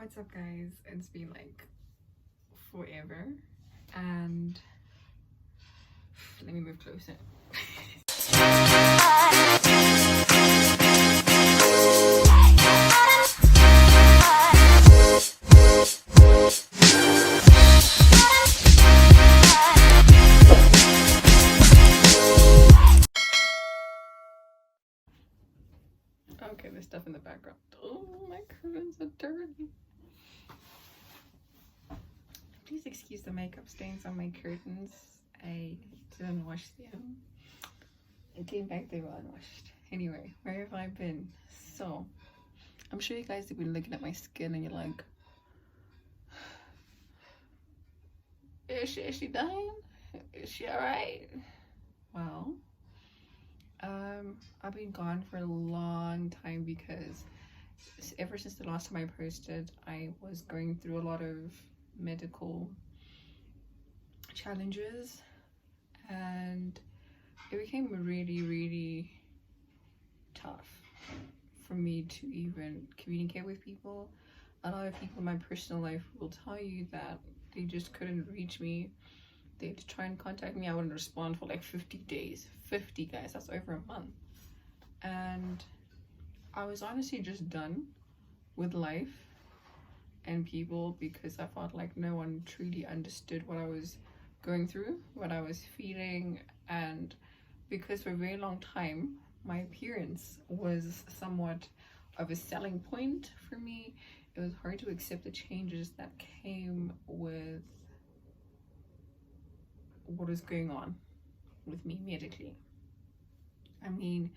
What's up, guys? It's been like forever, and let me move closer. Okay, there's stuff in the background. Oh, my curtains are dirty. Please excuse the makeup stains on my curtains. I didn't wash them. I came back, they were unwashed. Anyway, where have I been? So, I'm sure you guys have been looking at my skin and you're like, is she dying? Is she alright? Well, I've been gone for a long time because ever since the last time I posted, I was going through a lot of medical challenges, and it became really tough for me to even communicate with people. A lot of people in my personal life will tell you that they just couldn't reach me. They'd try and contact me, I wouldn't respond for like 50 days. 50, guys, that's over a month. And I was honestly just done with life and people because I felt like no one truly understood what I was going through, what I was feeling. And because for a very long time my appearance was somewhat of a selling point for me, it was hard to accept the changes that came with what is going on with me medically. I mean,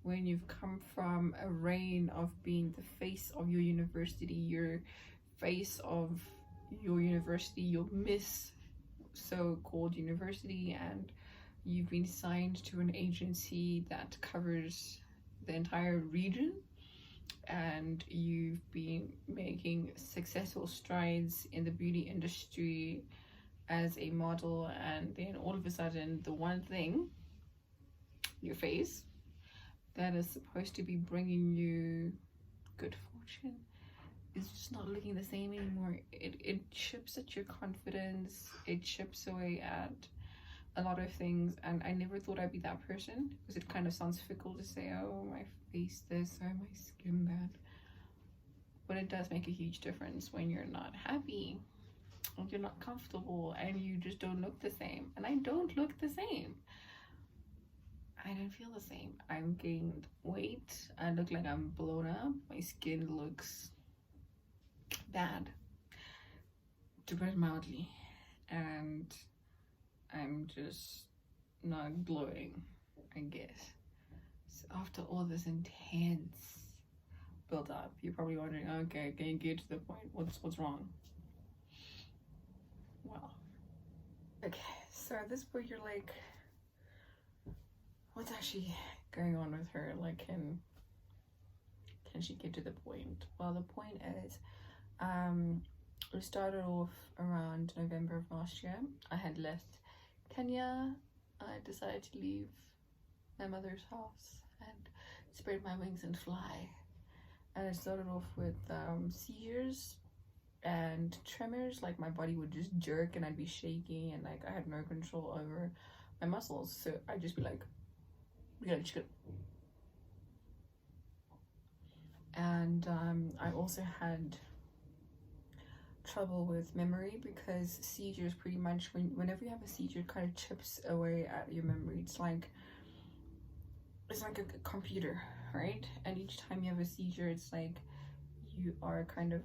when you've come from a reign of being the face of your university, your face of your university, your Miss so-called university, and you've been signed to an agency that covers the entire region, and you've been making successful strides in the beauty industry as a model, and then all of a sudden the one thing, your face, that is supposed to be bringing you good fortune is just not looking the same anymore. It chips at your confidence, it chips away at a lot of things, and I never thought I'd be that person because it kind of sounds fickle to say, oh, my face this, oh, my skin that, but it does make a huge difference when you're not happy and you're not comfortable and you just don't look the same. And I don't look the same. I don't feel the same. I've gained weight. I look like I'm blown up. My skin looks bad, to put it mildly, and I'm just not glowing, I guess. So after all this intense build up, you're probably wondering, okay, can you get to the point? What's wrong? Well, okay, so at this point you're like, what's actually going on with her? Like, can she get to the point? Well, the point is, we started off around November of last year. I had left Kenya. I decided to leave my mother's house and spread my wings and fly. And it started off with seizures and tremors. Like, my body would just jerk and I'd be shaking, and like I had no control over my muscles, so I'd just be like, and I also had trouble with memory because seizures, pretty much whenever you have a seizure, it kind of chips away at your memory. It's like a computer, right? And each time you have a seizure, it's like you are kind of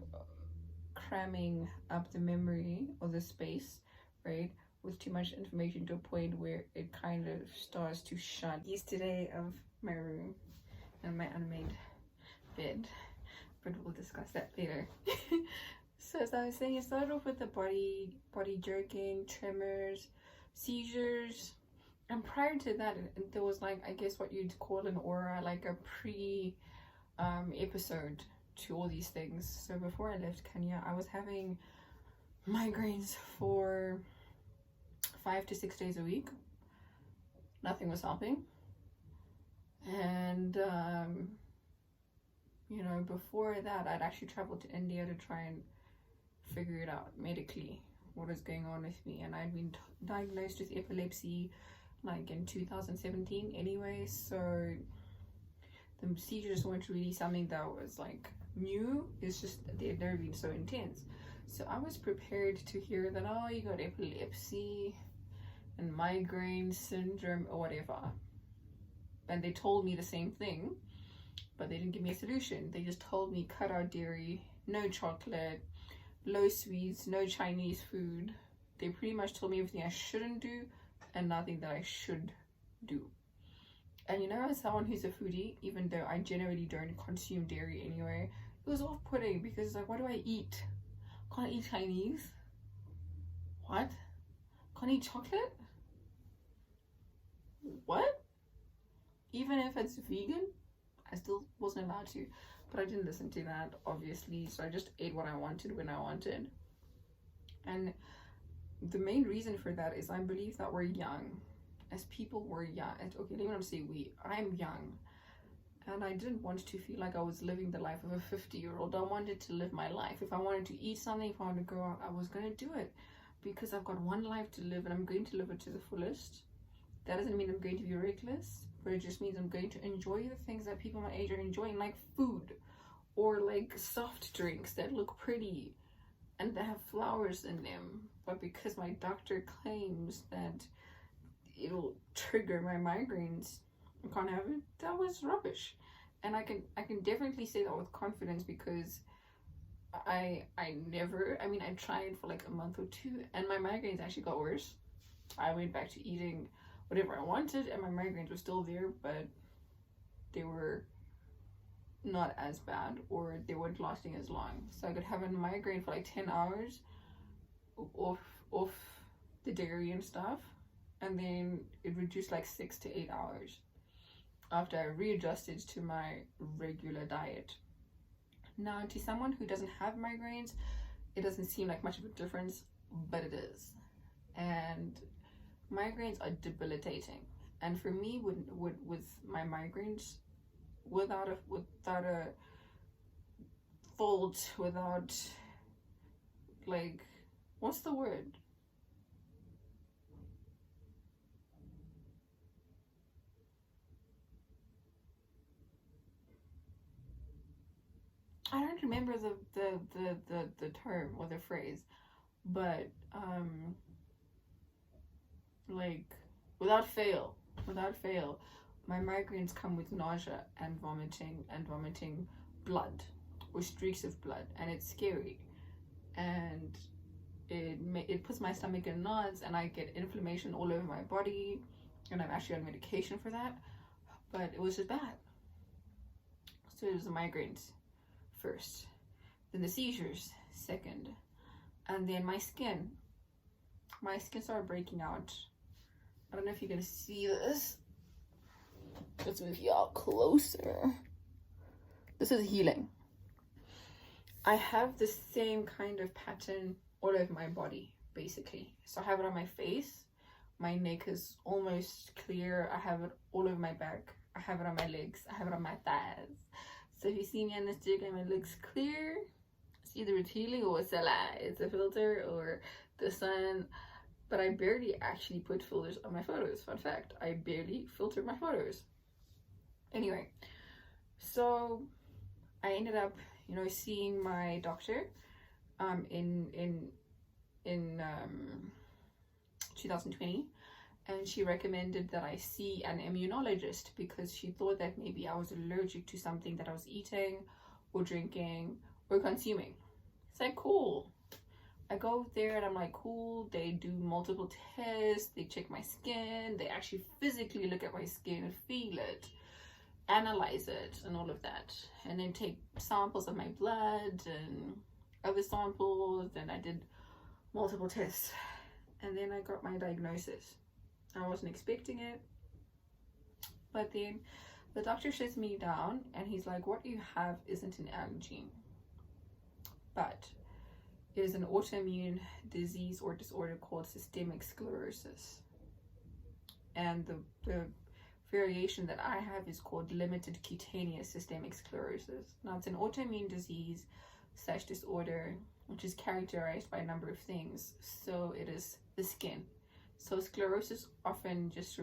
cramming up the memory or the space, right, with too much information to a point where it kind of starts to shut. Yesterday of my room and my unmade bed, but we'll discuss that later. So as I was saying, it started off with the body jerking, tremors, seizures, and prior to that there was, like, I guess what you'd call an aura, like a pre episode to all these things. So before I left Kenya, I was having migraines for 5 to 6 days a week. Nothing was helping, and You know, before that, I'd actually traveled to India to try and figure it out medically, what is going on with me. And I'd been diagnosed with epilepsy like in 2017 anyway, so the seizures weren't really something that was like new. It's just they had never been so intense. So I was prepared to hear that, oh, you got epilepsy and migraine syndrome or whatever. And they told me the same thing, but they didn't give me a solution. They just told me cut out dairy, no chocolate, low sweets, no Chinese food. They pretty much told me everything I shouldn't do and nothing that I should do. And you know, as someone who's a foodie, even though I generally don't consume dairy anyway, it was off-putting because it's like, what do I eat? Can't I eat Chinese? What? Can't I eat chocolate? What? Even if it's vegan, I still wasn't allowed to. But I didn't listen to that, obviously. So I just ate what I wanted when I wanted. And the main reason for that is I believe that we're young. As people, we're young. Okay, let me not say we. I'm young. And I didn't want to feel like I was living the life of a 50-year-old. I wanted to live my life. If I wanted to eat something, if I wanted to go out, I was going to do it. Because I've got one life to live and I'm going to live it to the fullest. That doesn't mean I'm going to be reckless, but it just means I'm going to enjoy the things that people my age are enjoying, like food or like soft drinks that look pretty and that have flowers in them. But because my doctor claims that it'll trigger my migraines, I can't have it. That was rubbish. And I can definitely say that with confidence because I tried for like a month or two and my migraines actually got worse. I went back to eating whatever I wanted and my migraines were still there, but they were not as bad or they weren't lasting as long. So I could have a migraine for like 10 hours off the dairy and stuff, and then it reduced like 6 to 8 hours after I readjusted to my regular diet. Now, to someone who doesn't have migraines, it doesn't seem like much of a difference, but it is. And migraines are debilitating. And for me, with my migraines, without a fault, without like, what's the word? I don't remember the term or the phrase, but like without fail, my migraines come with nausea and vomiting blood or streaks of blood, and it's scary, and it puts my stomach in knots, and I get inflammation all over my body, and I'm actually on medication for that. But it was just bad. So it was the migraines first, then the seizures second, and then my skin started breaking out. I don't know if you can see this. Let's move y'all closer. This is healing. I have the same kind of pattern all over my body, basically. So I have it on my face. My neck is almost clear. I have it all over my back. I have it on my legs. I have it on my thighs. So if you see me on Instagram, it looks clear. It's either it's healing or it's a lie. It's a filter or the sun. But I barely actually put filters on my photos. Fun fact, I barely filter my photos. Anyway, so I ended up, seeing my doctor in 2020, and she recommended that I see an immunologist because she thought that maybe I was allergic to something that I was eating or drinking or consuming. It's like, cool. I go there and I'm like, cool. They do multiple tests. They check my skin. They actually physically look at my skin and feel it, analyze it, and all of that. And then take samples of my blood and other samples. And I did multiple tests. And then I got my diagnosis. I wasn't expecting it. But then the doctor sits me down and he's like, what you have isn't an allergy, but it is an autoimmune disease or disorder called systemic sclerosis. And the variation that I have is called limited cutaneous systemic sclerosis. Now, it's an autoimmune disease / disorder which is characterized by a number of things. So it is the skin. So sclerosis often just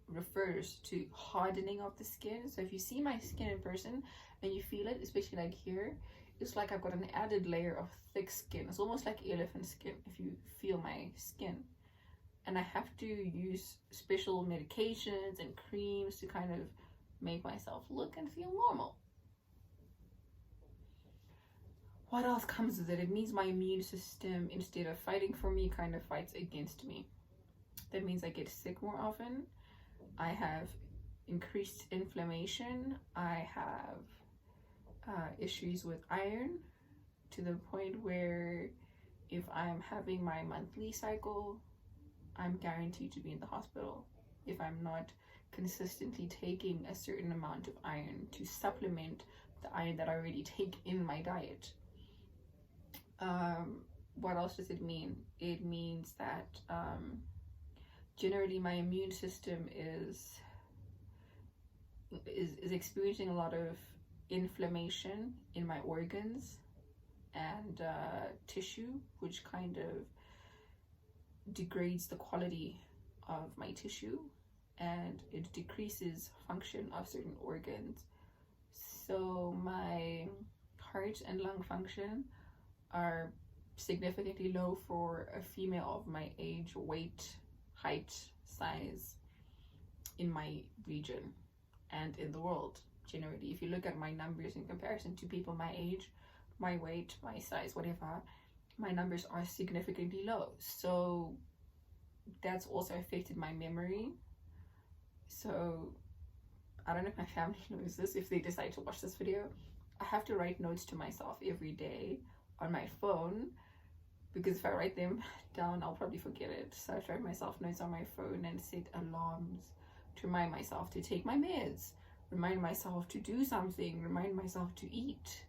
refers to hardening of the skin. So if you see my skin in person and you feel it, especially like here, it's like I've got an added layer of thick skin. It's almost like elephant skin if you feel my skin. And I have to use special medications and creams to kind of make myself look and feel normal. What else comes with it? It means my immune system, instead of fighting for me, kind of fights against me. That means I get sick more often. I have increased inflammation. I have issues with iron, to the point where if I'm having my monthly cycle, I'm guaranteed to be in the hospital if I'm not consistently taking a certain amount of iron to supplement the iron that I already take in my diet. What else does it mean? It means that generally my immune system is experiencing a lot of inflammation in my organs and tissue, which kind of degrades the quality of my tissue, and it decreases function of certain organs. So my heart and lung function are significantly low for a female of my age, weight, height, size in my region and in the world generally. If you look at my numbers in comparison to people my age, my weight, my size, whatever, my numbers are significantly low. So that's also affected my memory. So I don't know if my family knows this. If they decide to watch this video, I have to write notes to myself every day on my phone, because if I write them down, I'll probably forget it. So I write myself notes on my phone and set alarms to remind myself to take my meds, remind myself to do something, remind myself to eat,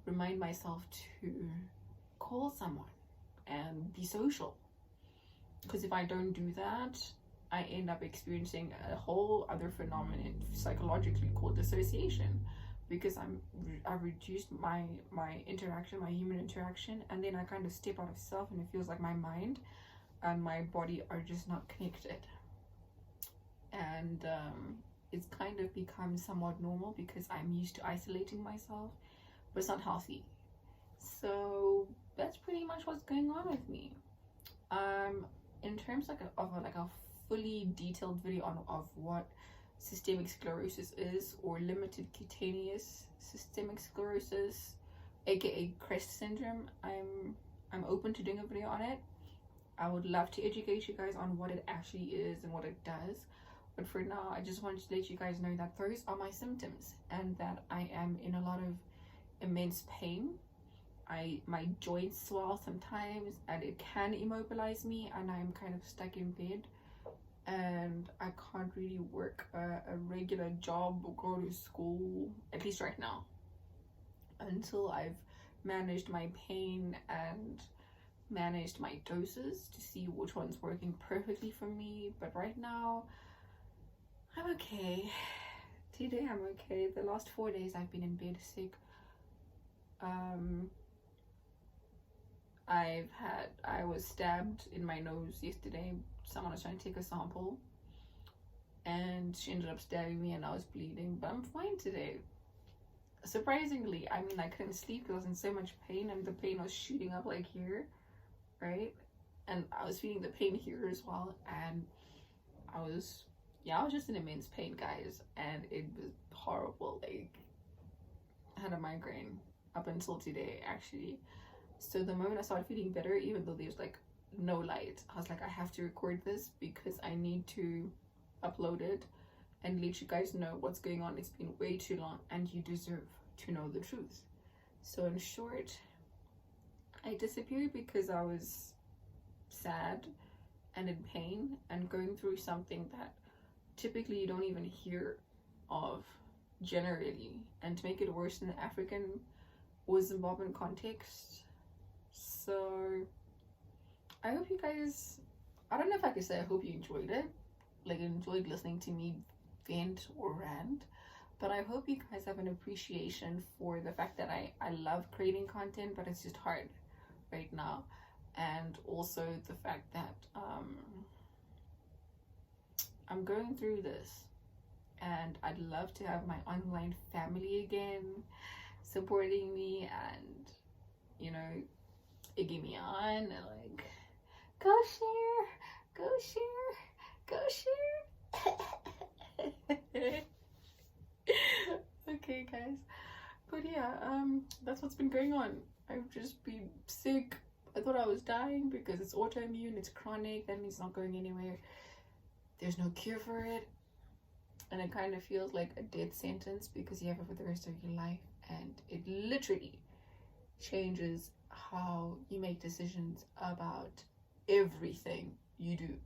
remind myself to call someone and be social. Because if I don't do that, I end up experiencing a whole other phenomenon psychologically called dissociation, because I've reduced my interaction, my human interaction, and then I kind of step out of self, and it feels like my mind and my body are just not connected. And it's kind of become somewhat normal because I'm used to isolating myself, but it's not healthy. So that's pretty much what's going on with me. In terms of a fully detailed video of what systemic sclerosis is, or limited cutaneous systemic sclerosis, aka CREST syndrome, I'm open to doing a video on it. I would love to educate you guys on what it actually is and what it does. But for now, I just wanted to let you guys know that those are my symptoms, and that I am in a lot of immense pain. My joints swell sometimes, and it can immobilize me, and I'm kind of stuck in bed, and I can't really work a regular job or go to school, at least right now, until I've managed my pain and managed my doses to see which one's working perfectly for me. But right now, I'm okay. Today I'm okay. The last 4 days I've been in bed sick. I was stabbed in my nose yesterday. Someone was trying to take a sample, and she ended up stabbing me, and I was bleeding, but I'm fine today. Surprisingly, I mean, I couldn't sleep because I was in so much pain, and the pain was shooting up like here, right? And I was feeling the pain here as well, and I was just in immense pain, guys, and it was horrible. Like, I had a migraine up until today, actually. So the moment I started feeling better, even though there's like no light, I was like, I have to record this because I need to upload it and let you guys know what's going on. It's been way too long, and you deserve to know the truth. So in short, I disappeared because I was sad and in pain and going through something that typically you don't even hear of generally. And to make it worse in the African or Zimbabwean context. So I hope you guys, I don't know if I could say I hope you enjoyed it, like enjoyed listening to me vent or rant, but I hope you guys have an appreciation for the fact that I love creating content, but it's just hard right now. And also the fact that I'm going through this, and I'd love to have my online family again supporting me and, you know, egging me on and like, go share, go share, go share. Okay, guys, but yeah, that's what's been going on. I've just been sick. I thought I was dying because it's autoimmune, it's chronic, that means it's not going anywhere. There's no cure for it, and it kind of feels like a death sentence because you have it for the rest of your life, and it literally changes how you make decisions about everything you do.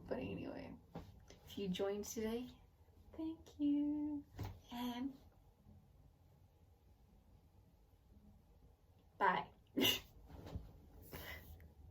But anyway, if you joined today, thank you, and